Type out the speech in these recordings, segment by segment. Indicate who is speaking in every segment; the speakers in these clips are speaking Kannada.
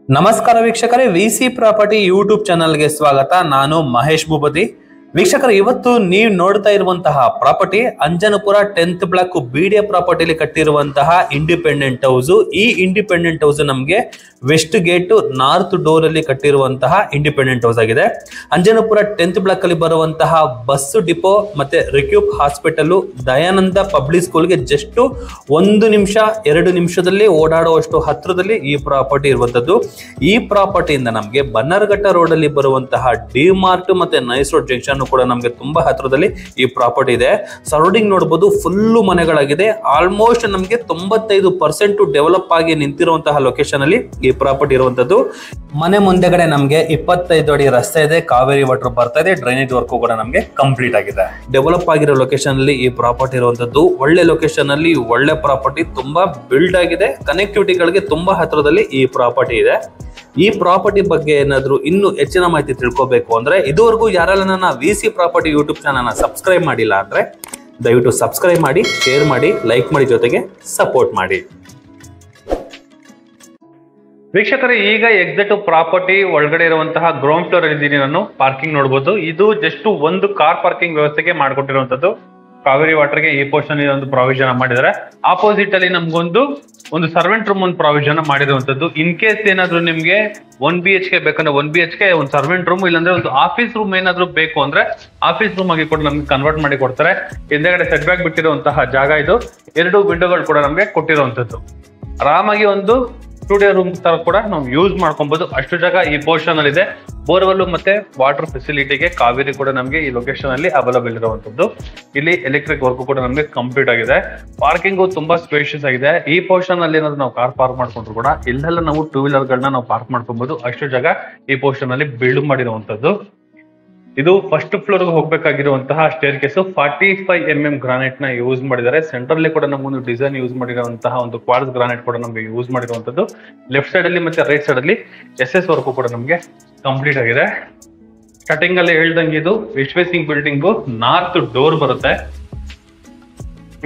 Speaker 1: ನಮಸ್ಕಾರ ವೀಕ್ಷಕರೇ, ವಿಸಿ ಪ್ರಾಪರ್ಟಿ ಯೂಟ್ಯೂಬ್ ಚಾನಲ್ಗೆ ಸ್ವಾಗತ. ನಾನು ಮಹೇಶ್ ಭೂಪತಿ. ವೀಕ್ಷಕರು, ಇವತ್ತು ನೀವು ನೋಡ್ತಾ ಇರುವಂತಹ property Anjanapura 10th block BDA ಪ್ರಾಪರ್ಟಿಲಿ ಕಟ್ಟಿರುವಂತಹ ಇಂಡಿಪೆಂಡೆಂಟ್ ಹೌಸ್. ಈ ಇಂಡಿಪೆಂಡೆಂಟ್ ಹೌಸ್ ನಮಗೆ ವೆಸ್ಟ್ ಗೇಟ್ ನಾರ್ತ್ ಡೋರ್ ಅಲ್ಲಿ ಕಟ್ಟಿರುವಂತಹ ಇಂಡಿಪೆಂಡೆಂಟ್ ಹೌಸ್ ಆಗಿದೆ. ಅಂಜನಪುರ 10th ಬ್ಲಾಕ್ ಅಲ್ಲಿ ಬರುವಂತಹ ಬಸ್ ಡಿಪೋ ಮತ್ತೆ ರಿಕ್ಯೂಪ್ ಹಾಸ್ಪಿಟಲ್, ದಯಾನಂದ ಪಬ್ಲಿಕ್ ಸ್ಕೂಲ್ಗೆ ಜಸ್ಟ್ 1 ನಿಮಿಷ 2 ನಿಮಿಷದಲ್ಲಿ ಓಡಾಡುವಷ್ಟು ಹತ್ರದಲ್ಲಿ ಈ ಪ್ರಾಪರ್ಟಿ ಇರುವಂತದ್ದು. ಈ ಪ್ರಾಪರ್ಟಿಯಿಂದ ನಮಗೆ ಬನ್ನರ್ಘಟ್ಟ ರೋಡ್ ಅಲ್ಲಿ ಬರುವಂತಹ ಡಿ ಮಾರ್ಟ್ ಮತ್ತೆ ನೈಸ್ ರೋಡ್ ಜಂಕ್ಷನ್ ಕೂಡ ನಮಗೆ ತುಂಬಾ ಹತ್ರದಲ್ಲಿ ಈ ಪ್ರಾಪರ್ಟಿ ಇದೆ. ಸರೌಂಡಿಂಗ್ ನೋಡಬಹುದು, ಫುಲ್ ಮನೆಗಳಾಗಿದೆ. ಆಲ್ಮೋಸ್ಟ್ ನಮಗೆ 95% ಡೆವಲಪ್ ಆಗಿ ನಿಂತಿರುವಂತಹ ಲೊಕೇಶನ್ ಅಲ್ಲಿ ಈ ಪ್ರಾಪರ್ಟಿ ಇರುವಂತದ್ದು. ಮನೆ ಮುಂದೆಗಡೆ ನಮಗೆ 25 ಅಡಿ ರಸ್ತೆ ಇದೆ, ಕಾವೇರಿ ವಾಟರ್ ಬರ್ತಾ ಇದೆ, ಡ್ರೈನೇಜ್ ವರ್ಕ್ ಕೂಡ ನಮಗೆ ಕಂಪ್ಲೀಟ್ ಆಗಿದೆ. ಡೆವಲಪ್ ಆಗಿರೋ ಲೊಕೇಶನ್ ಅಲ್ಲಿ ಈ ಪ್ರಾಪರ್ಟಿ ಇರುವಂತದ್ದು. ಒಳ್ಳೆ ಲೊಕೇಶನ್ ಅಲ್ಲಿ ಒಳ್ಳೆ ಪ್ರಾಪರ್ಟಿ, ತುಂಬಾ ಬಿಲ್ಡ್ ಆಗಿದೆ, ಕನೆಕ್ಟಿವಿಟಿಗಳಿಗೆ ತುಂಬಾ ಹತ್ರದಲ್ಲಿ ಈ ಪ್ರಾಪರ್ಟಿ ಇದೆ. ಈ ಪ್ರಾಪರ್ಟಿ ಬಗ್ಗೆ ಏನಾದ್ರು ಇನ್ನೂ ಹೆಚ್ಚಿನ ಮಾಹಿತಿ ತಿಳ್ಕೋಬೇಕು ಅಂದ್ರೆ, ಇದುವರೆಗೂ ಯಾರೆಲ್ಲ ನನ್ನ VC property YouTube channel subscribe ಮಾಡಿಲ್ಲ ಅಂದ್ರೆ ದಯವಿಟ್ಟು ಸಬ್ಸ್ಕ್ರೈಬ್ ಮಾಡಿ, ಶೇರ್ ಮಾಡಿ, ಲೈಕ್ ಮಾಡಿ, ಜೊತೆಗೆ ಸಪೋರ್ಟ್ ಮಾಡಿ. ವೀಕ್ಷಕರೇ, ಈಗ ಎಕ್ಸಿಟ್ ಪ್ರಾಪರ್ಟಿ ಒಳಗಡೆ ಇರುವಂತಹ ಗ್ರೌಂಡ್ ಫ್ಲೋರ್ ಇದ್ದೀನಿ ನಾನು. ಪಾರ್ಕಿಂಗ್ ನೋಡಬಹುದು. ಇದು ಜಸ್ಟ್ ಒಂದು ಕಾರ್ ಪಾರ್ಕಿಂಗ್ ವ್ಯವಸ್ಥೆಗೆ ಮಾಡ್ಕೊಟ್ಟಿರುವಂತದ್ದು. ಕಾವೇರಿ ವಾಟರ್ಗೆ ಈ ಪೋರ್ಷನ್ ಒಂದು ಪ್ರಾವಿಷನ್ ಮಾಡಿದ್ದಾರೆ. ಆಪೋಸಿಟ್ ಅಲ್ಲಿ ನಮ್ಗೊಂದು ಸರ್ವೆಂಟ್ ರೂಮ್ ಒಂದು ಪ್ರಾವಿಷನ್ ಮಾಡಿರುವಂತದ್ದು. ಇನ್ ಕೇಸ್ ಏನಾದ್ರು ನಿಮ್ಗೆ 1 BHK ಬೇಕಂದ್ರೆ 1 BHK ಒಂದು ಸರ್ವೆಂಟ್ ರೂಮ್, ಇಲ್ಲಾಂದ್ರೆ ಒಂದು ಆಫೀಸ್ ರೂಮ್ ಏನಾದ್ರು ಬೇಕು ಅಂದ್ರೆ ಆಫೀಸ್ ರೂಮ್ ಆಗಿ ಕೂಡ ನಮ್ಗೆ ಕನ್ವರ್ಟ್ ಮಾಡಿ ಕೊಡ್ತಾರೆ. ಹಿಂದೆಗಡೆ ಸೆಟ್ ಬ್ಯಾಕ್ ಬಿಟ್ಟಿರುವಂತಹ ಜಾಗ ಇದು. 2 ವಿಂಡೋಗಳು ಕೂಡ ನಮ್ಗೆ ಕೊಟ್ಟಿರುವಂತದ್ದು. ಆರಾಮಾಗಿ ಒಂದು ಸ್ಟುಡಿಯೋ ರೂಮ್ ತರ ಕೂಡ ನಾವು ಯೂಸ್ ಮಾಡ್ಕೊಬಹುದು, ಅಷ್ಟು ಜಾಗ ಈ ಪೋರ್ಷನ್ ಅಲ್ಲಿ ಇದೆ. ಬೋರ್ವೆಲ್ ಮತ್ತೆ ವಾಟರ್ ಫೆಸಿಲಿಟಿಗೆ ಕಾವೇರಿ ಕೂಡ ನಮಗೆ ಈ ಲೊಕೇಶನ್ ಅಲ್ಲಿ ಅವೈಲಬಲ್ ಇರುವಂತದ್ದು. ಇಲ್ಲಿ ಎಲೆಕ್ಟ್ರಿಕ್ ವರ್ಕ್ ಕೂಡ ನಮಗೆ ಕಂಪ್ಲೀಟ್ ಆಗಿದೆ. ಪಾರ್ಕಿಂಗು ತುಂಬಾ ಸ್ಪೇಷಿಯಸ್ ಆಗಿದೆ. ಈ ಪೋರ್ಷನ್ ಅಲ್ಲಿ ಏನಾದ್ರು ನಾವು ಕಾರ್ ಪಾರ್ಕ್ ಮಾಡ್ಕೊಂಡ್ರು ಕೂಡ ಇಲ್ಲೆಲ್ಲ ನಾವು 2 ವೀಲರ್ ಗಳನ್ನ ನಾವು ಪಾರ್ಕ್ ಮಾಡ್ಕೊಬಹುದು, ಅಷ್ಟು ಜಾಗ ಈ ಪೋರ್ಷನ್ ಅಲ್ಲಿ ಬಿಲ್ಡ್ ಮಾಡಿರುವಂತದ್ದು. ಇದು ಫಸ್ಟ್ ಫ್ಲೋರ್ ಹೋಗ್ಬೇಕಾಗಿರುವಂತಹ ಸ್ಟೇರ್ ಕೇಸ್ 45 mm ಗ್ರಾನೈಟ್ ನ ಯೂಸ್ ಮಾಡಿದ್ದಾರೆ. ಸೆಂಟ್ರಲ್ಲಿ ಕೂಡ ನಮಗೊಂದು ಡಿಸೈನ್ ಯೂಸ್ ಮಾಡಿರುವಂತಹ ಒಂದು ಕ್ವಾರ್ಟ್ಸ್ ಗ್ರಾನೈಟ್ ಕೂಡ ನಮಗೆ ಯೂಸ್ ಮಾಡಿರುವಂತದ್ದು. ಲೆಫ್ಟ್ ಸೈಡ್ ಅಲ್ಲಿ ಮತ್ತೆ ರೈಟ್ ಸೈಡ್ ಅಲ್ಲಿ SS ವರ್ಕ್ ಕೂಡ ನಮಗೆ ಕಂಪ್ಲೀಟ್ ಆಗಿದೆ. ಸ್ಟಾರ್ಟಿಂಗ್ ಅಲ್ಲಿ ಹೇಳ್ದಂಗೆ ಇದು west facing building north door ಬರುತ್ತೆ.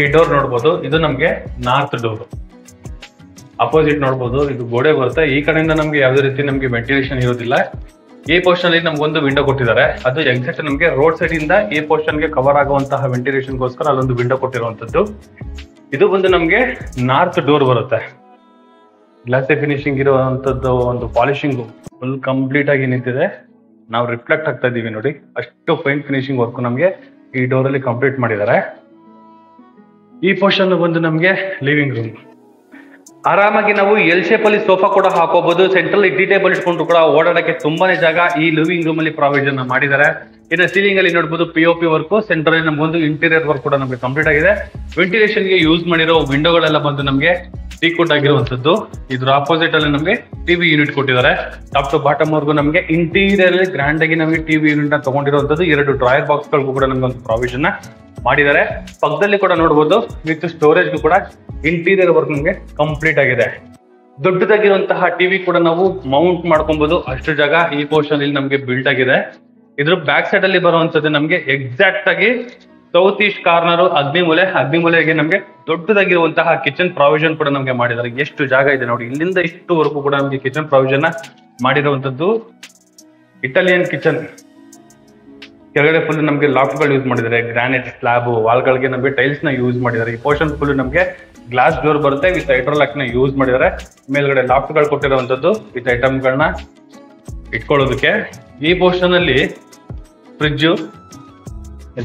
Speaker 1: ಈ ಡೋರ್ ನೋಡ್ಬೋದು, ಇದು ನಮ್ಗೆ ನಾರ್ತ್ ಡೋರ್. ಅಪೋಸಿಟ್ ನೋಡ್ಬೋದು, ಇದು ಗೋಡೆ ಬರುತ್ತೆ. ಈ ಕಡೆಯಿಂದ ನಮ್ಗೆ ಯಾವುದೇ ರೀತಿ ನಮ್ಗೆ ವೆಂಟಿಲೇಷನ್ ಇರೋದಿಲ್ಲ. ಈ ಪೋರ್ಷನ್ ಅಲ್ಲಿ ನಮ್ಗೊಂದು ವಿಂಡೋ ಕೊಟ್ಟಿದ್ದಾರೆ. ಅದು ಎಕ್ಸಾಕ್ಟ್ ನಮಗೆ ರೋಡ್ ಸೈಡ್ ಇಂದ ಈ ಪೋರ್ಷನ್ ಗೆ ಕವರ್ ಆಗುವಂತಹ ವೆಂಟಿಲೇಷನ್ ಗೋಸ್ಕರ ಅಲ್ಲೊಂದು ವಿಂಡೋ ಕೊಟ್ಟಿರುವಂತದ್ದು. ಇದು ಬಂದು ನಮ್ಗೆ ನಾರ್ತ್ ಡೋರ್ ಬರುತ್ತೆ. ಗ್ಲಾಸಿ ಫಿನಿಶಿಂಗ್ ಇರುವಂತದ್ದು, ಒಂದು ಪಾಲಿಶಿಂಗ್ ಫುಲ್ ಕಂಪ್ಲೀಟ್ ಆಗಿ ನಿಂತಿದೆ. ನಾವು ರಿಫ್ಲೆಕ್ಟ್ ಆಗ್ತಾ ಇದೀವಿ ನೋಡಿ, ಅಷ್ಟು ಫೈನ್ ಫಿನಿಶಿಂಗ್ ವರ್ಕ್ ನಮ್ಗೆ ಈ ಡೋರ್ ಅಲ್ಲಿ ಕಂಪ್ಲೀಟ್ ಮಾಡಿದ್ದಾರೆ. ಈ ಪೋರ್ಷನ್ ಬಂದು ನಮ್ಗೆ ಲಿವಿಂಗ್ ರೂಮ್. ಆರಾಮಾಗಿ ನಾವು ಎಲ್ ಶೇಪ್ ಅಲ್ಲಿ ಸೋಫಾ ಕೂಡ ಹಾಕೋಬಹುದು. ಸೆಂಟ್ರಲ್ ಟೀ ಟೇಬಲ್ ಇಟ್ಕೊಂಡ್ರು ಕೂಡ ಓಡಾಡಕ್ಕೆ ತುಂಬಾನೇ ಜಾಗ ಈ ಲಿವಿಂಗ್ ರೂಮ್ ಅಲ್ಲಿ ಪ್ರಾವಿಷನ್ ಮಾಡಿದ್ದಾರೆ. ಇನ್ನು ಸೀಲಿಂಗ್ ಅಲ್ಲಿ ನೋಡಬಹುದು POP ವರ್ಕ್. ಸೆಂಟರ್ ಅಲ್ಲಿ ನಮ್ಗೊಂದು ಇಂಟೀರಿಯರ್ ವರ್ಕ್ ಕೂಡ ನಮಗೆ ಕಂಪ್ಲೀಟ್ ಆಗಿದೆ. ವೆಂಟಿಲೇಷನ್ ಗೆ ಯೂಸ್ ಮಾಡಿರೋ ವಿಂಡೋಗಳೆಲ್ಲ ಬಂದು ನಮಗೆ ಟೀಕ್ವುಡ್ ಆಗಿರುವಂತದ್ದು. ಇದ್ರ ಆಪೋಸಿಟ್ ಅಲ್ಲಿ ನಮಗೆ ಟಿವಿ ಯೂನಿಟ್ ಕೊಟ್ಟಿದ್ದಾರೆ. ಟಾಪ್ ಟು ಬಾಟಮ್ ವರ್ಗು ನಮಗೆ ಇಂಟೀರಿಯರ್ ಅಲ್ಲಿ ಗ್ರ್ಯಾಂಡ್ ಆಗಿ ನಮಗೆ ಟಿವಿ ಯೂನಿಟ್ ನ ತಗೊಂಡಿರುವಂತದ್ದು. 2 ಡ್ರಾಯರ್ ಬಾಕ್ಸ್ ಗಳಿಗೂ ಕೂಡ ನಮ್ಗೆ ಒಂದು ಪ್ರಾವಿಷನ್ ಮಾಡಿದ್ದಾರೆ. ಪಕ್ಕದಲ್ಲಿ ಕೂಡ ನೋಡಬಹುದು ವಿತ್ ಸ್ಟೋರೇಜ್ ಕೂಡ ಇಂಟೀರಿಯರ್ ವರ್ಕ್ ನಮಗೆ ಕಂಪ್ಲೀಟ್ ಆಗಿದೆ. ದೊಡ್ಡದಾಗಿರುವಂತಹ ಟಿವಿ ಕೂಡ ನಾವು ಮೌಂಟ್ ಮಾಡ್ಕೊಬಹುದು, ಅಷ್ಟು ಜಾಗ ಈ ಪೋರ್ಷನ್ ಇಲ್ಲಿ ನಮಗೆ ಬಿಲ್ಡ್ ಆಗಿದೆ. ಇದ್ರ ಬ್ಯಾಕ್ ಸೈಡ್ ಅಲ್ಲಿ ಬರುವಂತದ್ದು ನಮಗೆ ಎಕ್ಸಾಕ್ಟ್ ಆಗಿ ಸೌತ್ ಈಸ್ಟ್ ಕಾರ್ನರ್ ಅಗ್ನಿಮೂಲೆಗೆ ನಮಗೆ ದೊಡ್ಡದಾಗಿರುವಂತಹ ಕಿಚನ್ ಪ್ರಾವಿಷನ್ ಕೂಡ ನಮಗೆ ಮಾಡಿದ್ದಾರೆ. ಎಷ್ಟು ಜಾಗ ಇದೆ ನೋಡಿ, ಇಲ್ಲಿಂದ ಇಷ್ಟುವರೆಗೂ ಕೂಡ ನಮಗೆ ಕಿಚನ್ ಪ್ರಾವಿಷನ್ ಮಾಡಿರುವಂತದ್ದು. Italian kitchen. ಕೆಳಗಡೆ ಫುಲ್ ನಮಗೆ ಲಾಫ್ಟ್ ಗಳು ಯೂಸ್ ಮಾಡಿದ್ದಾರೆ. ಗ್ರಾನೈಟ್ ಸ್ಲಾಬ್ ವಾಲ್ಗಳಿಗೆ ನಮಗೆ ಟೈಲ್ಸ್ ನ ಯೂಸ್ ಮಾಡಿದ್ದಾರೆ. ಈ ಪೋರ್ಷನ್ ಫುಲ್ ನಮಗೆ ಗ್ಲಾಸ್ ಡೋರ್ ಬರುತ್ತೆ ವಿತ್ ಹೈಡ್ರೋಲಾಕ್ ನ ಯೂಸ್ ಮಾಡಿದ್ದಾರೆ. ಮೇಲ್ಗಡೆ ಲಾಫ್ಟ್ ಗಳು ಕೊಟ್ಟಿರುವಂತದ್ದು ವಿತ್ ಐಟಮ್ ಗಳನ್ನ ಇಟ್ಕೊಳ್ಳೋದಕ್ಕೆ. ಈ ಪೋರ್ಷನ್ ಅಲ್ಲಿ ಫ್ರಿಡ್ಜ್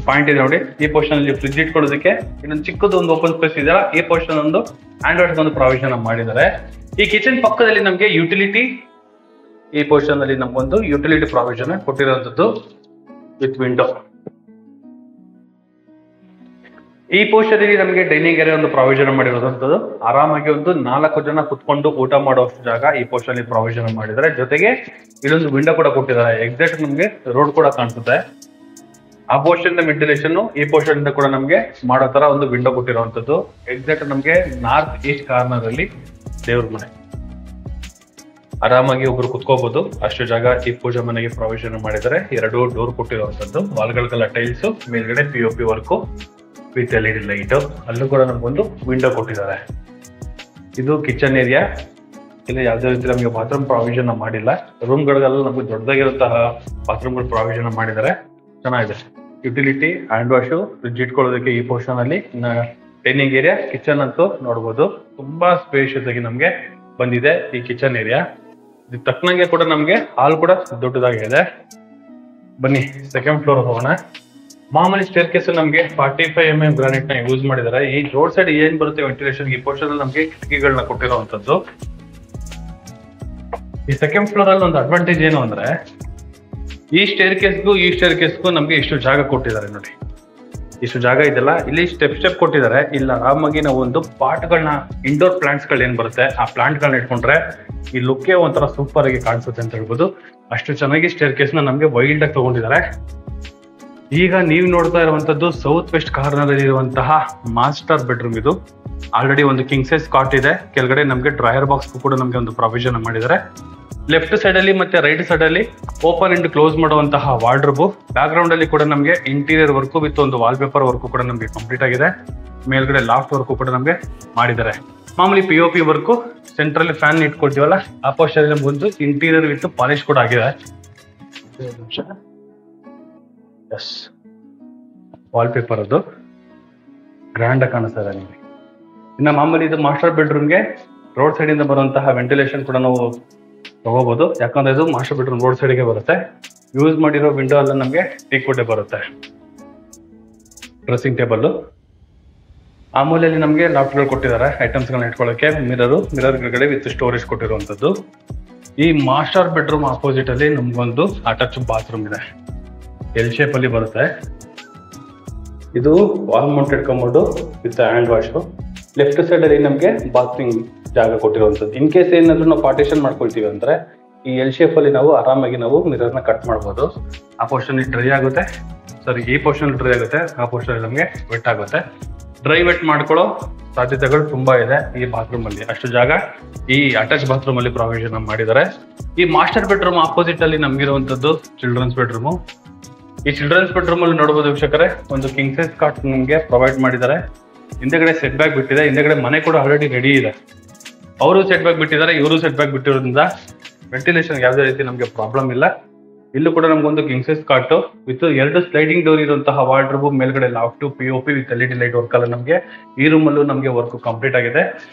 Speaker 1: ಪಾಯಿಂಟ್ ಇದೆ ನೋಡಿ. ಈ ಪೋರ್ಷನ್ ಅಲ್ಲಿ ಫ್ರಿಡ್ಜ್ ಇಟ್ಕೊಳ್ಳೋದಕ್ಕೆ ಇನ್ನೊಂದು ಚಿಕ್ಕದು ಒಂದು ಓಪನ್ ಸ್ಪೇಸ್ ಇದೆ. ಈ ಪೋರ್ಷನ್ ಒಂದು ಆಂಡ್ರಾಯ್ಡ್ ಒಂದು ಪ್ರಾವಿಷನ್ ಮಾಡಿದ್ದಾರೆ. ಈ ಕಿಚನ್ ಪಕ್ಕದಲ್ಲಿ ನಮಗೆ ಯುಟಿಲಿಟಿ, ಈ ಪೋರ್ಷನ್ ಅಲ್ಲಿ ನಮಗೊಂದು ಯುಟಿಲಿಟಿ ಪ್ರಾವಿಷನ್ ಕೊಟ್ಟಿರುವಂತದ್ದು ವಿತ್ ವಿಂಡೋ. ಈ ಪೋರ್ಷನ್ ಅಲ್ಲಿ ನಮಗೆ ಡೈನಿಂಗ್ ಏರಿಯಾ ಒಂದು ಪ್ರಾವಿಷನ್ ಮಾಡಿರುವಂತದ್ದು. ಆರಾಮಾಗಿ ಒಂದು 4 ಜನ ಕುತ್ಕೊಂಡು ಊಟ ಮಾಡುವಷ್ಟು ಜಾಗ ಈ ಪೋರ್ಷನ್ ಅಲ್ಲಿ ಪ್ರಾವಿಷನ್ ಮಾಡಿದ್ದಾರೆ. ಜೊತೆಗೆ ಇಲ್ಲೊಂದು ವಿಂಡೋ ಕೂಡ ಕೊಟ್ಟಿದ್ದಾರೆ. ಎಕ್ಸಾಕ್ಟ್ ನಮಗೆ ರೋಡ್ ಕೂಡ ಕಾಣಿಸುತ್ತೆ. ಆ ಪೋರ್ಷನ್ ವೆಂಟಿಲೇಷನ್ ಈ ಪೋರ್ಷನ್ ಇಂದ ಕೂಡ ನಮಗೆ ಮಾಡೋ ತರ ಒಂದು ವಿಂಡೋ ಕೊಟ್ಟಿರುವಂತದ್ದು. ಎಕ್ಸಾಕ್ಟ್ ನಮಗೆ ನಾರ್ತ್ ಈಸ್ಟ್ ಕಾರ್ನರ್ ಅಲ್ಲಿ ದೇವ್ರ ಮನೆ. ಆರಾಮಾಗಿ ಒಬ್ರು ಕುತ್ಕೋಬಹುದು, ಅಷ್ಟು ಜಾಗ ಈ ಪೂಜಾ ಮನೆಗೆ ಪ್ರಾವಿಷನ್ ಮಾಡಿದ್ದಾರೆ. 2 ಡೋರ್ ಕೊಟ್ಟಿರುವಂತದ್ದು. ವಾಲ್ಗಳಿಗೆಲ್ಲ ಟೈಲ್ಸ್, ಮೇಲ್ಗಡೆ POP work with LED light. ಅಲ್ಲೂ ಕೂಡ ನಮ್ಗೊಂದು ವಿಂಡೋ ಕೊಟ್ಟಿದ್ದಾರೆ. ಇದು ಕಿಚನ್ ಏರಿಯಾ. ಇಲ್ಲಿ ಯಾವುದೇ ರೀತಿ ನಮಗೆ ಬಾತ್ರೂಮ್ ಪ್ರಾವಿಷನ್ ಮಾಡಿಲ್ಲ. ರೂಮ್ಗಳಿಗೆಲ್ಲ ನಮಗೆ ದೊಡ್ಡದಾಗಿರುವಂತಹ ಬಾತ್ರೂಮ್ಗಳು ಪ್ರಾವಿಷನ್ ಮಾಡಿದ್ದಾರೆ, ಚೆನ್ನಾಗಿದೆ. ಯುಟಿಲಿಟಿ, ಹ್ಯಾಂಡ್ ವಾಶು, ಫ್ರಿಡ್ಜ್ ಇಟ್ಕೊಳ್ಳೋದಕ್ಕೆ ಈ ಪೋರ್ಷನ್ ಅಲ್ಲಿ. ಡೈನಿಂಗ್ ಏರಿಯಾ, ಕಿಚನ್ ಅಂತೂ ನೋಡ್ಬೋದು, ತುಂಬಾ ಸ್ಪೇಷಿಯಸ್ ಆಗಿ ನಮಗೆ ಬಂದಿದೆ ಈ ಕಿಚನ್ ಏರಿಯಾ. ಇದಕ್ಕೆ ತಕ್ಕನಂಗೆ ಕೂಡ ನಮಗೆ ಹಾಲ್ ಕೂಡ ದೊಡ್ಡದಾಗಿದೆ. ಬನ್ನಿ ಸೆಕೆಂಡ್ ಫ್ಲೋರ್ ಹೋಗೋಣ. ಮಾಮೂಲಿ ಸ್ಟೇರ್ ಕೇಸ್ ನಮಗೆ 45 mm ಗ್ರಾನೈಟ್ ನ ಯೂಸ್ ಮಾಡಿದ್ದಾರೆ. ಈ ರೋಡ್ ಸೈಡ್ ಏನ್ ಬರುತ್ತೆ ವೆಂಟಿಲೇಷನ್, ಈ ಪೋರ್ಷನ್ ಅಲ್ಲಿ ನಮಗೆ ಕಿಟಕಿಗಳನ್ನ ಕೊಟ್ಟಿರುವಂತದ್ದು. ಈ ಸೆಕೆಂಡ್ ಫ್ಲೋರ್ ಅಲ್ಲಿ ಒಂದು ಅಡ್ವಾಂಟೇಜ್ ಏನು ಅಂದ್ರೆ, ಈ ಸ್ಟೇರ್ ಕೇಸ್ಗೂ ನಮ್ಗೆ ಇಷ್ಟು ಜಾಗ ಕೊಟ್ಟಿದ್ದಾರೆ ನೋಡಿ. ಇಷ್ಟು ಜಾಗ ಇದೆಲ್ಲ, ಇಲ್ಲಿ ಸ್ಟೆಪ್ ಕೊಟ್ಟಿದ್ದಾರೆ. ಇಲ್ಲ ಆರಾಮಾಗಿ ನಾವು ಒಂದು ಪಾಟ್ಗಳನ್ನ, ಇಂಡೋರ್ ಪ್ಲಾಂಟ್ಸ್ ಗಳು ಏನ್ ಬರುತ್ತೆ ಆ ಪ್ಲಾಂಟ್ ಗಳನ್ನ ಇಟ್ಕೊಂಡ್ರೆ ಈ ಲುಕ್ಕೇ ಒಂಥರ ಸೂಪರ್ ಆಗಿ ಕಾಣಿಸುತ್ತೆ ಅಂತ ಹೇಳ್ಬೋದು. ಅಷ್ಟು ಚೆನ್ನಾಗಿ ಸ್ಟೇರ್ ಕೇಸ್ ನ ನಮ್ಗೆ ವೈಲ್ಡ್ ಆಗಿ ತಗೊಂಡಿದ್ದಾರೆ. ಈಗ ನೀವು ನೋಡ್ತಾ ಇರುವಂತದ್ದು ಸೌತ್ ವೆಸ್ಟ್ ಕಾರ್ನರ್ ಅಲ್ಲಿ ಇರುವಂತಹ ಮಾಸ್ಟರ್ ಬೆಡ್ರೂಮ್. ಇದು ಆಲ್ರೆಡಿ ಒಂದು ಕಿಂಗ್ ಸೈಜ್ ಕಾಟ್ ಇದೆ. ಕೆಳಗಡೆ ನಮಗೆ ಡ್ರಾಯರ್ ಬಾಕ್ಸ್ ಕೂಡ ನಮಗೆ ಒಂದು ಪ್ರಾವಿಷನ್ ಮಾಡಿದ್ದಾರೆ. ಲೆಫ್ಟ್ ಸೈಡ್ ಅಲ್ಲಿ ಮತ್ತೆ ರೈಟ್ ಸೈಡ್ ಅಲ್ಲಿ ಓಪನ್ ಅಂಡ್ ಕ್ಲೋಸ್ ಮಾಡುವಂತಹ ವಾರ್ಡ್ರೋಬ್. ಬ್ಯಾಕ್ ಗ್ರೌಂಡ್ ಅಲ್ಲಿ ಕೂಡ ನಮಗೆ ಇಂಟೀರಿಯರ್ ವರ್ಕ್ ವಿತ್ ಒಂದು ವಾಲ್ ಪೇಪರ್ ವರ್ಕ್ ಕೂಡ ನಮಗೆ ಕಂಪ್ಲೀಟ್ ಆಗಿದೆ. ಮೇಲ್ಗಡೆ ಲಾಫ್ಟ್ ವರ್ಕ್ ಕೂಡ ನಮಗೆ ಮಾಡಿದ್ದಾರೆ. ಮಾಮೂಲಿ POP ವರ್ಕ್, ಸೆಂಟ್ರಲ್ ಫ್ಯಾನ್ ಇಟ್ಕೊಳ್ತೀವಲ್ಲ ಆ ಪೋರ್ಷನ್ ಅಲ್ಲಿ ಒಂದು ಇಂಟೀರಿಯರ್ ವಿತ್ ಪಾಲಿಶ್ ಕೂಡ ಆಗಿದೆ. ವಾಲ್ ಪೇಪರ್ ಅದು ಗ್ರ್ಯಾಂಡ್ ಆಗಿ ಕಾಣಿಸ್ತಾ ಇದೆ ನಿಮಗೆ. ಇನ್ನು ಮಾಮೂಲಿ ಇದು ಮಾಸ್ಟರ್ ಬೆಡ್ರೂಮ್ಗೆ ರೋಡ್ ಸೈಡ್ ಇಂದ ಬರುವಂತಹ ವೆಂಟಿಲೇಷನ್ ಕೂಡ ನಾವು ತಗೋಬಹುದು. ಯಾಕಂದ್ರೆ ಇದು ಮಾಸ್ಟರ್ ಬೆಡ್ರೂಮ್ ರೋಡ್ ಸೈಡ್ಗೆ ಬರುತ್ತೆ. ಯೂಸ್ ಮಾಡಿರೋ ವಿಂಡೋ ಎಲ್ಲ ನಮಗೆ ಟೀಕ್ವುಡ್ ಬರುತ್ತೆ. ಡ್ರೆಸ್ಸಿಂಗ್ ಟೇಬಲ್, ಆ ಮೂಲೆಯಲ್ಲಿ ನಮಗೆ ಲಾಫ್ಟ್ಗಳು ಕೊಟ್ಟಿದ್ದಾರೆ ಐಟಮ್ಸ್ ಗಳನ್ನ ಇಟ್ಕೊಳ್ಳೋಕೆ. ಮಿರರ್ ಕೆಳಗಡೆ ವಿತ್ ಸ್ಟೋರೇಜ್ ಕೊಟ್ಟಿರುವಂತದ್ದು. ಈ ಮಾಸ್ಟರ್ ಬೆಡ್ರೂಮ್ ಆಪೋಸಿಟ್ ಅಲ್ಲಿ ನಮ್ಗೊಂದು ಅಟ್ಯಾಚ್ ಬಾತ್ರೂಮ್ ಇದೆ, ಎಲ್ ಶೇಪ್ ಅಲ್ಲಿ ಬರುತ್ತೆ. ಇದು wall mounted commode with hand wash. Left side ಅಲ್ಲಿ ನಮಗೆ ಬಾತ್ರೂಮ್ ಜಾಗ ಕೊಟ್ಟಿರುವಂತದ್ದು. ಇನ್ ಕೇಸ್ ಏನಾದ್ರು ನಾವು ಪಾರ್ಟಿಷನ್ ಮಾಡ್ಕೊಳ್ತೀವಿ ಅಂದ್ರೆ ಈ ಎಲ್ ಶೇಪ್ ಅಲ್ಲಿ ನಾವು ಆರಾಮಾಗಿ ನಾವು ಮಿರರ್ ನ ಕಟ್ ಮಾಡ್ಬೋದು. ಆ ಪೋರ್ಷನ್ ಡ್ರೈ ಆಗುತ್ತೆ, ಈ ಪೋರ್ಷನ್ ಡ್ರೈ ಆಗುತ್ತೆ, ಆ ಪೋರ್ಷನ್ ನಮಗೆ ವೆಟ್ ಆಗುತ್ತೆ. ಡ್ರೈ ವೆಟ್ ಮಾಡ್ಕೊಳ್ಳೋ ಸಾಧ್ಯತೆಗಳು ತುಂಬಾ ಇದೆ ಈ ಬಾತ್ರೂಮ್ ಅಲ್ಲಿ. ಅಷ್ಟು ಜಾಗ ಈ ಅಟ್ಯಾಚ್ ಬಾತ್ರೂಮ್ ಅಲ್ಲಿ ಪ್ರಾವಿಷನ್ ಮಾಡಿದ್ದಾರೆ. ಈ ಮಾಸ್ಟರ್ ಬೆಡ್ರೂಮ್ ಆಪೋಸಿಟ್ ಅಲ್ಲಿ ನಮ್ಗಿರುವಂತದ್ದು ಚಿಲ್ಡ್ರನ್ಸ್ ಬೆಡ್ರೂಮ್. ಈ ಚಿಲ್ಡ್ರನ್ಸ್ ಬೆಡ್ರೂಮ್ ಅಲ್ಲಿ ನೋಡಬಹುದು ವೀಕ್ಷಕರೇ, ಒಂದು ಕಿಂಗ್ ಸೈಜ್ ಕಾಟ್ ನಿಮಗೆ ಪ್ರೊವೈಡ್ ಮಾಡಿದ್ದಾರೆ. ಹಿಂದೆಗಡೆ ಸೆಟ್ ಬ್ಯಾಕ್ ಬಿಟ್ಟಿದೆ, ಹಿಂದೆಗಡೆ ಮನೆ ಕೂಡ ಆಲ್ರೆಡಿ ರೆಡಿ ಇದೆ. ಅವರು ಸೆಟ್ ಬ್ಯಾಕ್ ಬಿಟ್ಟಿದ್ದಾರೆ, ಇವರು ಸೆಟ್ ಬ್ಯಾಕ್ ಬಿಟ್ಟಿರೋದ್ರಿಂದ ವೆಂಟಿಲೇಷನ್ ಯಾವುದೇ ರೀತಿ ನಮಗೆ ಪ್ರಾಬ್ಲಮ್ ಇಲ್ಲ. ಇಲ್ಲೂ ಕೂಡ ನಮ್ಗೊಂದು king size cot with 2 sliding door ಇರುವಂತಹ ವಾರ್ಡ್ರೋಬ್, ಮೇಲ್ಗಡೆ loft, POP with LED light work ಅಲ್ಲ ನಮಗೆ. ಈ ರೂಮ್ ಅಲ್ಲೂ ನಮಗೆ ವರ್ಕ್ ಕಂಪ್ಲೀಟ್ ಆಗಿದೆ.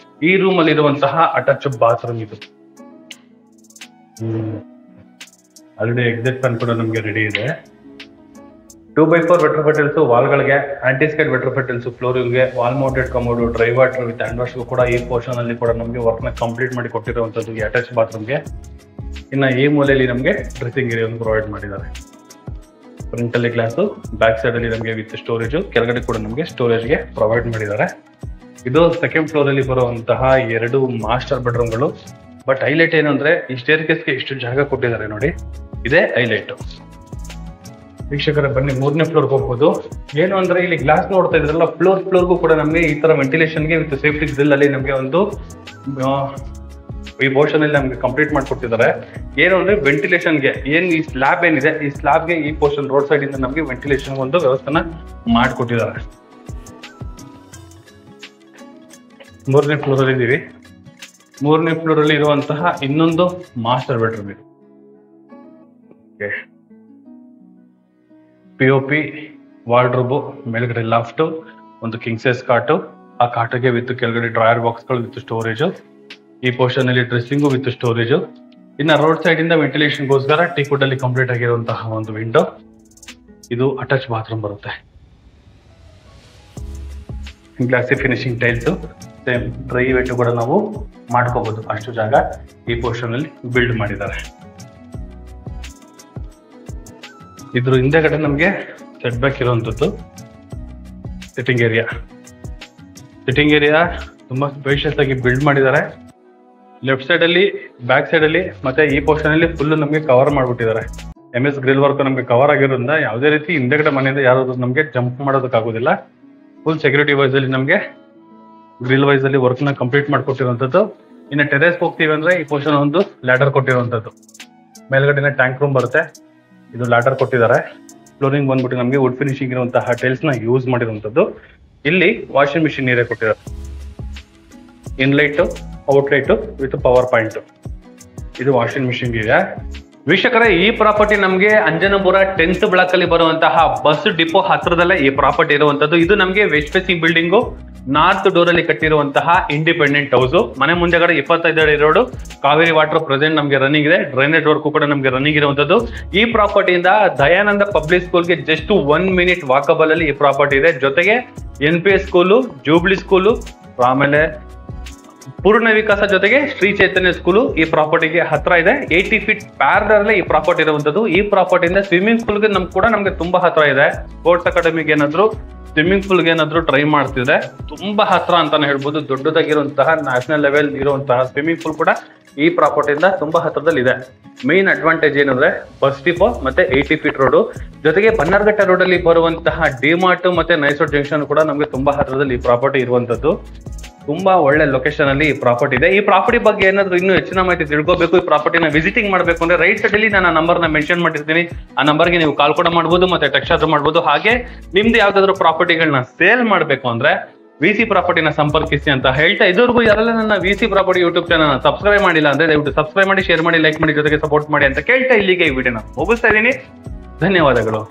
Speaker 1: ಈ ರೂಮ್ ಅಲ್ಲಿ ಇರುವಂತಹ ಅಟ್ಯಾಚ್ ಬಾತ್ರೂಮ್ ಇದು. ಆಲ್ರೆಡಿ ಎಕ್ಸಿಟ್ ಫ್ಯಾನ್ ಕೂಡ ನಮಗೆ ರೆಡಿ ಇದೆ. 2x4 ವೆಟರ್ ಫೆಟಲ್ಸ್ ವಾಲ್ಗಳಿಗೆ, ಆಂಟಿಸ್ಕೈಡ್ ವೆಟರ್ ಫೆಟಲ್ಸ್ ಫ್ಲೋರಿಂಗ್ಗೆ, wall mounted commode, dry water with hand ವಾಶ್ಗೂ ಕೂಡ ಈ ಪೋರ್ಷನ್ ಅಲ್ಲಿ ಕೂಡ ನಮಗೆ ವರ್ಕ್ ನ ಕಂಪ್ಲೀಟ್ ಮಾಡಿ ಕೊಟ್ಟಿರುವಂತದ್ದು ಈ ಅಟ್ಯಾಚ್ ಬಾತ್ರೂಮ್ಗೆ. ಇನ್ನು ಈ ಮೂಲೆಯಲ್ಲಿ ನಮಗೆ ಡ್ರೆಸ್ಸಿಂಗ್ ಏರಿಯಾ ಪ್ರೊವೈಡ್ ಮಾಡಿದ್ದಾರೆ. ಫ್ರಂಟ್ ಅಲ್ಲಿ ಗ್ಲಾಸು, ಬ್ಯಾಕ್ ಸೈಡ್ ಅಲ್ಲಿ ನಮಗೆ ವಿತ್ ಸ್ಟೋರೇಜ್, ಕೆಳಗಡೆ ಕೂಡ ನಮಗೆ ಸ್ಟೋರೇಜ್ಗೆ ಪ್ರೊವೈಡ್ ಮಾಡಿದ್ದಾರೆ. ಇದು ಸೆಕೆಂಡ್ ಫ್ಲೋರ್ ಅಲ್ಲಿ ಬರುವಂತಹ 2 ಮಾಸ್ಟರ್ ಬೆಡ್ರೂಮ್ಗಳು. ಬಟ್ ಹೈಲೈಟ್ ಏನು ಅಂದ್ರೆ ಈ ಸ್ಟೇರ್ ಕೇಸ್ಗೆ ಎಷ್ಟು ಜಾಗ ಕೊಟ್ಟಿದ್ದಾರೆ ನೋಡಿ, ಇದೇ ಹೈಲೈಟ್. ವೀಕ್ಷಕರ ಬನ್ನಿ 3ನೇ ಫ್ಲೋರ್ಗೆ ಹೋಗ್ಬೋದು. ಏನು ಅಂದ್ರೆ ಇಲ್ಲಿ ಗ್ಲಾಸ್ ನೋಡ್ತಾ ಇದ್ರಲ್ಲ, ಫ್ಲೋರ್ಗೂ ಕೂಡ ನಮಗೆ ಈ ತರ ವೆಂಟಿಲೇಷನ್ಗೆ ವಿತ್ ಸೇಫ್ಟಿ ಗ್ರಿಲ್ ಅಲ್ಲಿ ನಮಗೆ ಒಂದು ಈ ಪೋರ್ಷನ್ ಅಲ್ಲಿ ನಮಗೆ ಕಂಪ್ಲೀಟ್ ಮಾಡ್ಕೊಟ್ಟಿದ್ದಾರೆ. ಏನು ಅಂದ್ರೆ ವೆಂಟಿಲೇಷನ್ಗೆ ಏನ್ ಈ ಸ್ಲಾಬ್ ಏನಿದೆ, ಈ ಸ್ಲಾಬ್ಗೆ ಈ ಪೋರ್ಷನ್ ರೋಡ್ ಸೈಡ್ ಇಂದ ನಮಗೆ ವೆಂಟಿಲೇಷನ್ ಒಂದು ವ್ಯವಸ್ಥೆನ ಮಾಡಿಕೊಟ್ಟಿದ್ದಾರೆ. 3ನೇ ಫ್ಲೋರ್ ಅಲ್ಲಿ ಇದೀವಿ. 3ನೇ ಫ್ಲೋರ್ ಅಲ್ಲಿ ಇರುವಂತಹ ಇನ್ನೊಂದು ಮಾಸ್ಟರ್ ಬೆಡ್ರೂಮ್ ಇದು. POP ವಾರ್ಡ್ರೋಬ್, ಮೇಲ್ಗಡೆ ಲಾಫ್ಟ್, ಒಂದು ಕಿಂಗ್ ಸೈಜ್ ಕಾಟು, ಆ ಕಾಟಿಗೆ ವಿತ್ ಕೆಳಗಡೆ ಡ್ರಾಯರ್ ಬಾಕ್ಸ್ಗಳು ವಿತ್ ಸ್ಟೋರೇಜ್. ಈ ಪೋರ್ಷನ್ ಅಲ್ಲಿ ಡ್ರೆಸ್ಸಿಂಗು ವಿತ್ ಸ್ಟೋರೇಜ್. ಇನ್ನು ರೋಡ್ ಸೈಡ್ ಇಂದ ವೆಂಟಿಲೇಷನ್ಗೋಸ್ಕರ ಟೀಕ್ವುಡ್ ಅಲ್ಲಿ ಕಂಪ್ಲೀಟ್ ಆಗಿರುವಂತಹ ಒಂದು ವಿಂಡೋ. ಇದು ಅಟ್ಯಾಚ್ ಬಾತ್ರೂಮ್ ಬರುತ್ತೆ. Glossy finishing tiles, same dry wet ಕೂಡ ನಾವು ಮಾಡ್ಕೋಬಹುದು. ಅಷ್ಟು ಜಾಗ ಈ ಪೋರ್ಷನ್ ಅಲ್ಲಿ ಬಿಲ್ಡ್ ಮಾಡಿದ್ದಾರೆ. ಇದ್ರ ಹಿಂದೆಗಡೆ ನಮಗೆ ಸೆಟ್ ಬ್ಯಾಕ್ ಇರುವಂತದ್ದು ಸಿಟ್ಟಿಂಗ್ ಏರಿಯಾ. ಸಿಟ್ಟಿಂಗ್ ಏರಿಯಾ ತುಂಬಾ ಸ್ಪೇಷಿಯಸ್ ಆಗಿ ಬಿಲ್ಡ್ ಮಾಡಿದ್ದಾರೆ. ಲೆಫ್ಟ್ ಸೈಡ್ ಅಲ್ಲಿ, ಬ್ಯಾಕ್ ಸೈಡ್ ಅಲ್ಲಿ ಮತ್ತೆ ಈ ಪೋರ್ಷನ್ ಅಲ್ಲಿ ಫುಲ್ ನಮಗೆ ಕವರ್ ಮಾಡ್ಬಿಟ್ಟಿದ್ದಾರೆ. MS ಗ್ರಿಲ್ ವರ್ಕ್ ನಮಗೆ ಕವರ್ ಆಗಿರೋದ್ರಿಂದ ಯಾವುದೇ ರೀತಿ ಹಿಂದೆಗಡೆ ಮನೆಯಿಂದ ಯಾರಾದ್ರೂ ನಮಗೆ ಜಂಪ್ ಮಾಡೋದಕ್ಕಾಗೋದಿಲ್ಲ. ಫುಲ್ ಸೆಕ್ಯೂರಿಟಿ ವೈಸ್ ಅಲ್ಲಿ ನಮಗೆ ಗ್ರಿಲ್ ವೈಸ್ ಅಲ್ಲಿ ವರ್ಕ್ ನ ಕಂಪ್ಲೀಟ್ ಮಾಡ್ಕೊಟ್ಟಿರುವಂತದ್ದು. ಇನ್ನು ಟೆರೇಸ್ ಹೋಗ್ತೀವಿ ಅಂದ್ರೆ ಈ ಪೋರ್ಷನ್ ಒಂದು ಲ್ಯಾಡರ್ ಕೊಟ್ಟಿರುವಂತದ್ದು. ಮೇಲ್ಗಡೆನೆ ಟ್ಯಾಂಕ್ ರೂಮ್ ಬರುತ್ತೆ. ಇದು ಲ್ಯಾಡರ್ ಕೊಟ್ಟಿದ್ದಾರೆ. ಫ್ಲೋರಿಂಗ್ ಬಂದ್ಬಿಟ್ಟು ನಮಗೆ ವುಡ್ ಫಿನಿಶಿಂಗ್ ಇರುವಂತಹ ಟೈಲ್ಸ್ ನ ಯೂಸ್ ಮಾಡಿರುವಂತದ್ದು. ಇಲ್ಲಿ ವಾಷಿಂಗ್ ಮಿಷಿನ್ ಏರಿಯಾ ಕೊಟ್ಟಿದ್ದಾರೆ. ಇನ್ಲೈಟ್ ಔಟ್ಲೆಟ್ ವಿತ್ ಪವರ್ ಪಾಯಿಂಟ್. ಇದು ವಾಷಿಂಗ್ ಮಿಷಿನ್ ಇದೆ. ವೀಕ್ಷಕರೇ, ಈ ಪ್ರಾಪರ್ಟಿ ನಮಗೆ ಅಂಜನಾಪುರ 10th ಬ್ಲಾಕ್ ಅಲ್ಲಿ ಬರುವಂತಹ ಬಸ್ ಡಿಪೋ ಹತ್ರದಲ್ಲೇ ಈ ಪ್ರಾಪರ್ಟಿ ಇರುವಂತದ್ದು. ಇದು ನಮಗೆ west facing building, north door ಅಲ್ಲಿ ಕಟ್ಟಿರುವಂತಹ ಇಂಡಿಪೆಂಡೆಂಟ್ ಹೌಸ್. ಮನೆ ಮುಂದೆಗಡೆ 25 ಅಡಿ ರೋಡ್, ಕಾವೇರಿ ವಾಟರ್ ಪ್ರೆಸೆಂಟ್ ನಮಗೆ ರನ್ನಿಂಗ್ ಇದೆ. ಡ್ರೈನೇಜ್ ವರ್ಕ್ ಕೂಡ ನಮಗೆ ರನ್ನಿಂಗ್ ಇರುವಂತದ್ದು. ಈ ಪ್ರಾಪರ್ಟಿಯಿಂದ ದಯಾನಂದ ಪಬ್ಲಿಕ್ ಸ್ಕೂಲ್ಗೆ ಜಸ್ಟ್ 1 minute ವಾಕಬಲ್ ಅಲ್ಲಿ ಈ ಪ್ರಾಪರ್ಟಿ ಇದೆ. ಜೊತೆಗೆ NPS ಸ್ಕೂಲು, ಜೂಬ್ಲಿ ಸ್ಕೂಲು, ಆಮೇಲೆ ಪೂರ್ಣ ವಿಕಾಸ ಜೊತೆಗೆ ಶ್ರೀ ಚೈತನ್ಯ ಸ್ಕೂಲು ಈ ಪ್ರಾಪರ್ಟಿಗೆ ಹತ್ರ ಇದೆ. 80 feet ಪ್ಯಾರಲಲ್ ಈ ಪ್ರಾಪರ್ಟಿ ಇರುವಂತದ್ದು. ಈ ಪ್ರಾಪರ್ಟಿಯಿಂದ ಸ್ವಿಮ್ಮಿಂಗ್ ಪೂಲ್ಗೆ ನಮ್ಗೆ ತುಂಬಾ ಹತ್ರ ಇದೆ. ಸ್ಪೋರ್ಟ್ಸ್ ಅಕಾಡೆಮಿಗೆ ಏನಾದ್ರು, ಸ್ವಿಮ್ಮಿಂಗ್ ಪೂಲ್ಗೆ ಏನಾದ್ರು ಟ್ರೈ ಮಾಡ್ತಿದ್ರೆ ತುಂಬಾ ಹತ್ರ ಅಂತಾನೆ ಹೇಳ್ಬೋದು. ದೊಡ್ಡದಾಗಿರುವಂತಹ ನ್ಯಾಷನಲ್ ಲೆವೆಲ್ ಇರುವಂತಹ ಸ್ವಿಮ್ಮಿಂಗ್ ಪೂಲ್ ಕೂಡ ಈ ಪ್ರಾಪರ್ಟಿಯಿಂದ ತುಂಬಾ ಹತ್ರದಲ್ಲಿ ಇದೆ. ಮೇನ್ ಅಡ್ವಾಂಟೇಜ್ ಏನಂದ್ರೆ ಬಸ್ ಡಿಪೋ ಮತ್ತೆ 80 feet ರೋಡ್, ಜೊತೆಗೆ ಬನ್ನರ್ಘಟ್ಟ ರೋಡ್ ಅಲ್ಲಿ ಬರುವಂತಹ ಡಿಮಾರ್ಟ್ ಮತ್ತೆ ನೈಸೋಡ್ ಜಂಕ್ಷನ್ ಕೂಡ ನಮಗೆ ತುಂಬಾ ಹತ್ರದಲ್ಲಿ ಈ ಪ್ರಾಪರ್ಟಿ ಇರುವಂತದ್ದು. ತುಂಬಾ ಒಳ್ಳೆ ಲೊಕೇಶನ್ ಅಲ್ಲಿ ಈ ಪ್ರಾಪರ್ಟಿ ಇದೆ. ಈ ಪ್ರಾಪರ್ಟಿ ಬಗ್ಗೆ ಏನಾದ್ರು ಇನ್ನೂ ಹೆಚ್ಚಿನ ಮಾಹಿತಿ ತಿಳ್ಕೋಬೇಕು, ಈ ಪ್ರಾಪರ್ಟಿನ ವಿಸಿಟಿಂಗ್ ಮಾಡಬೇಕು ಅಂದ್ರೆ ರೈಟ್ ಸೈಡ್ ಅಲ್ಲಿ ನಾನು ನಂಬರ್ನ ಮೆನ್ಷನ್ ಮಾಡಿರ್ತೀನಿ. ಆ ನಂಬರ್ಗೆ ನೀವು ಕಾಲ್ ಕೂಡ ಮಾಡಬಹುದು, ಮತ್ತೆ ಟೆಕ್ಸ್ಟ್ ಆದ್ರೂ ಮಾಡಬಹುದು. ಹಾಗೆ ನಿಮ್ದು ಯಾವ್ದಾದ್ರು ಪ್ರಾಪರ್ಟಿಗಳನ್ನ ಸೇಲ್ ಮಾಡಬೇಕು ಅಂದ್ರೆ VC ಪ್ರಾಪರ್ಟಿನ ಸಂಪರ್ಕಿಸಿ ಅಂತ ಹೇಳ್ತಾ, ಇದುವರೆಗೂ ಯಾರೆಲ್ಲ ನನ್ನ VC property YouTube channel subscribe ಮಾಡಿಲ್ಲ ಅಂದ್ರೆ ದಯವಿಟ್ಟು ಸಬ್ಸ್ಕ್ರೈಬ್ ಮಾಡಿ, ಶೇರ್ ಮಾಡಿ, ಲೈಕ್ ಮಾಡಿ, ಜೊತೆಗೆ ಸಪೋರ್ಟ್ ಮಾಡಿ ಅಂತ ಕೇಳ್ತಾ ಇಲ್ಲಿಗೆ ಈ ವಿಡಿಯೋನ ಮುಗಿಸ್ತಾ ಇದ್ದೀನಿ. ಧನ್ಯವಾದಗಳು.